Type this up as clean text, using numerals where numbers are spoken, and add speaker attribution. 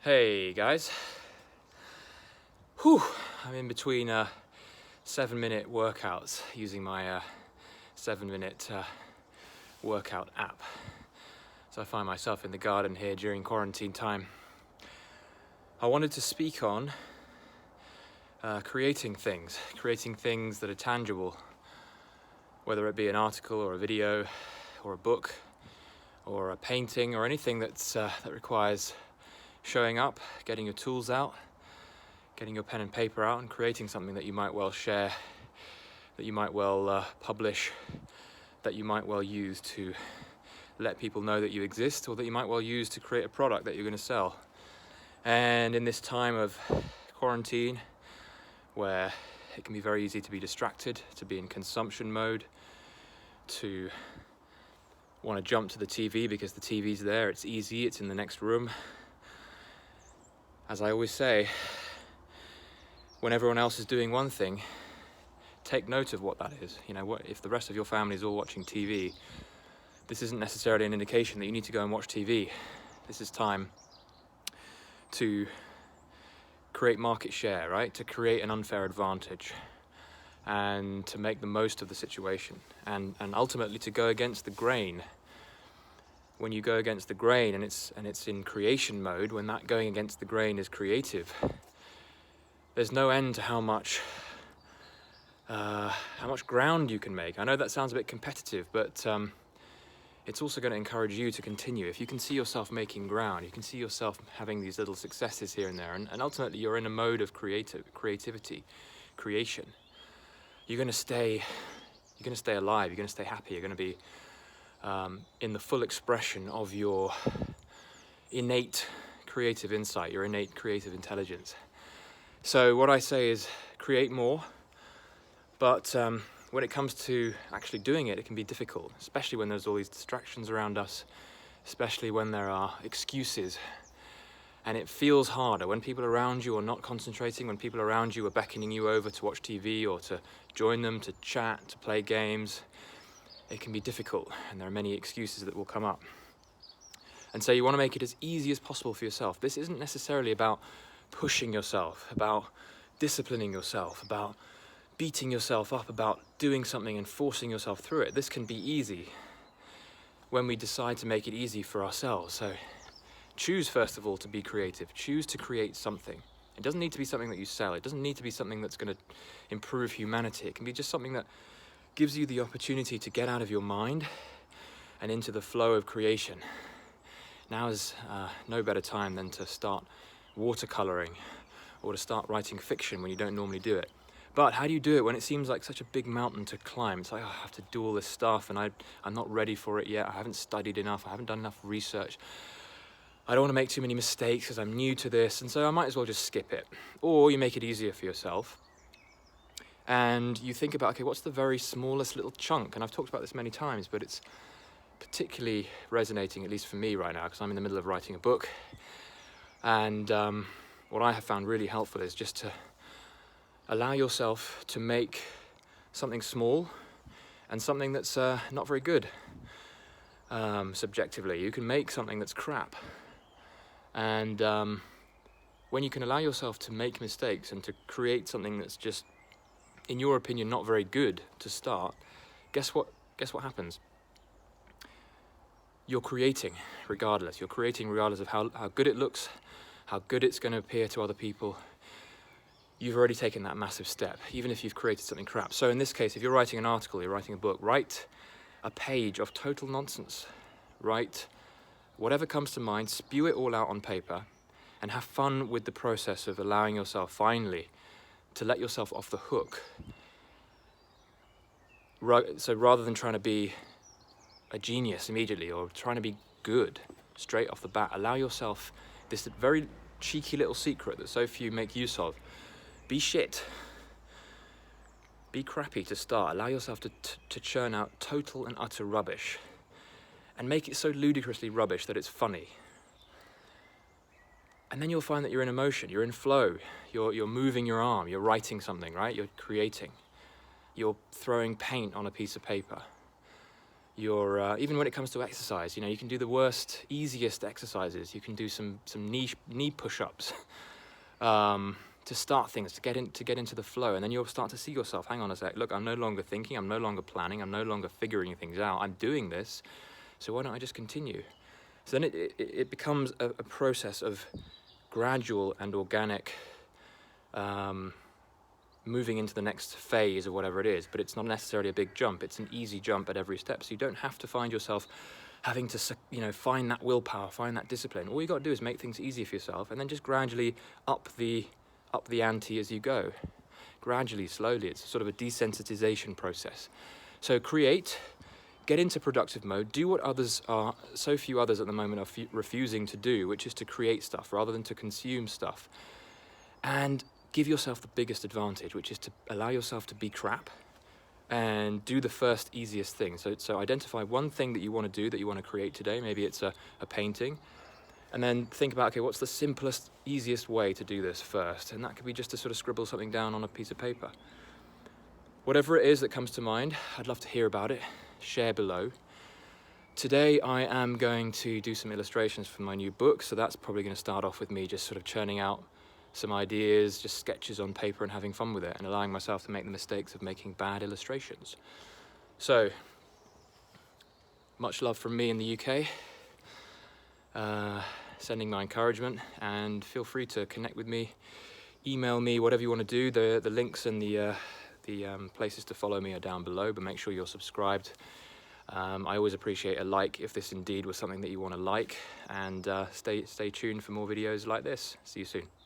Speaker 1: Hey guys. Whew, I'm in between 7-minute workouts using my 7-minute workout app. So I find myself in the garden here during quarantine time. I wanted to speak on creating things that are tangible, whether it be an article or a video or a book or a painting or anything that requires showing up, getting your tools out, getting your pen and paper out and creating something that you might well share, that you might well publish, that you might well use to let people know that you exist, or that you might well use to create a product that you're going to sell. And in this time of quarantine, where it can be very easy to be distracted, to be in consumption mode, to want to jump to the TV because the TV's there, it's easy, it's in the next room. As I always say, when everyone else is doing one thing, take note of what that is. You know, what if the rest of your family is all watching TV? This isn't necessarily an indication that you need to go and watch TV. This is time to create market share, right? To create an unfair advantage and to make the most of the situation and ultimately to go against the grain. When you go against the grain and it's in creation mode, when that going against the grain is creative, there's no end to how much ground you can make. I know that sounds a bit competitive, but it's also going to encourage you to continue. If you can see yourself making ground, you can see yourself having these little successes here and there, and ultimately you're in a mode of creativity, creation. You're going to stay alive. You're going to stay happy. You're going to be in the full expression of your innate creative insight, your innate creative intelligence. So what I say is create more, but when it comes to actually doing it, it can be difficult, especially when there's all these distractions around us, especially when there are excuses. And it feels harder when people around you are not concentrating, when people around you are beckoning you over to watch TV or to join them, to chat, to play games. It can be difficult, and there are many excuses that will come up. And so you want to make it as easy as possible for yourself. This isn't necessarily about pushing yourself, about disciplining yourself, about beating yourself up, about doing something and forcing yourself through it. This can be easy when we decide to make it easy for ourselves. So choose, first of all, to be creative. Choose to create something. It doesn't need to be something that you sell. It doesn't need to be something that's going to improve humanity. It can be just something that gives you the opportunity to get out of your mind and into the flow of creation. Now is no better time than to start watercoloring or to start writing fiction when you don't normally do it. But how do you do it when it seems like such a big mountain to climb? It's like, oh, I have to do all this stuff and I'm not ready for it yet. I haven't studied enough. I haven't done enough research. I don't want to make too many mistakes because I'm new to this, and so I might as well just skip it. Or you make it easier for yourself and you think about, okay, what's the very smallest little chunk? And I've talked about this many times, but it's particularly resonating, at least for me right now, because I'm in the middle of writing a book. And what I have found really helpful is just to allow yourself to make something small and something that's not very good, subjectively. You can make something that's crap. And when you can allow yourself to make mistakes and to create something that's just, in your opinion, not very good to start, guess what happens? You're creating regardless. You're creating regardless of how good it looks, how good it's going to appear to other people. You've already taken that massive step, even if you've created something crap. So in this case, if you're writing an article, you're writing a book, write a page of total nonsense. Write whatever comes to mind, spew it all out on paper, and have fun with the process of allowing yourself finally to let yourself off the hook. So rather than trying to be a genius immediately or trying to be good straight off the bat, allow yourself this very cheeky little secret that so few make use of. Be shit. Be crappy to start. Allow yourself to churn out total and utter rubbish and make it so ludicrously rubbish that it's funny. And then you'll find that you're in emotion, you're in flow, you're moving your arm, you're writing something, right? You're creating. You're throwing paint on a piece of paper. even when it comes to exercise, you know, you can do the worst, easiest exercises. You can do some knee push-ups to start things, to get into the flow, and then you'll start to see yourself. Hang on a sec. Look, I'm no longer thinking. I'm no longer planning. I'm no longer figuring things out. I'm doing this. So why don't I just continue? So then it becomes a process of gradual and organic moving into the next phase of whatever it is, but it's not necessarily a big jump. It's an easy jump at every step, so you don't have to find yourself having to, you know, find that willpower, find that discipline. All you got to do is make things easier for yourself, and then just gradually up the ante as you go. Gradually, slowly. It's sort of a desensitization process. So create, get into productive mode, do what so few others at the moment are refusing to do, which is to create stuff rather than to consume stuff. And give yourself the biggest advantage, which is to allow yourself to be crap and do the first easiest thing. So identify one thing that you want to do, that you want to create today. Maybe it's a painting. And then think about, okay, what's the simplest, easiest way to do this first? And that could be just to sort of scribble something down on a piece of paper. Whatever it is that comes to mind, I'd love to hear about it. Share below. Today I am going to do some illustrations for my new book, so that's probably going to start off with me just sort of churning out some ideas, just sketches on paper, and having fun with it, and allowing myself to make the mistakes of making bad illustrations. So, much love from me in the UK. Sending my encouragement, and feel free to connect with me, email me, whatever you want to do. The links and the places to follow me are down below, but make sure you're subscribed. I always appreciate a like if this indeed was something that you want to like, and stay tuned for more videos like this. See you soon.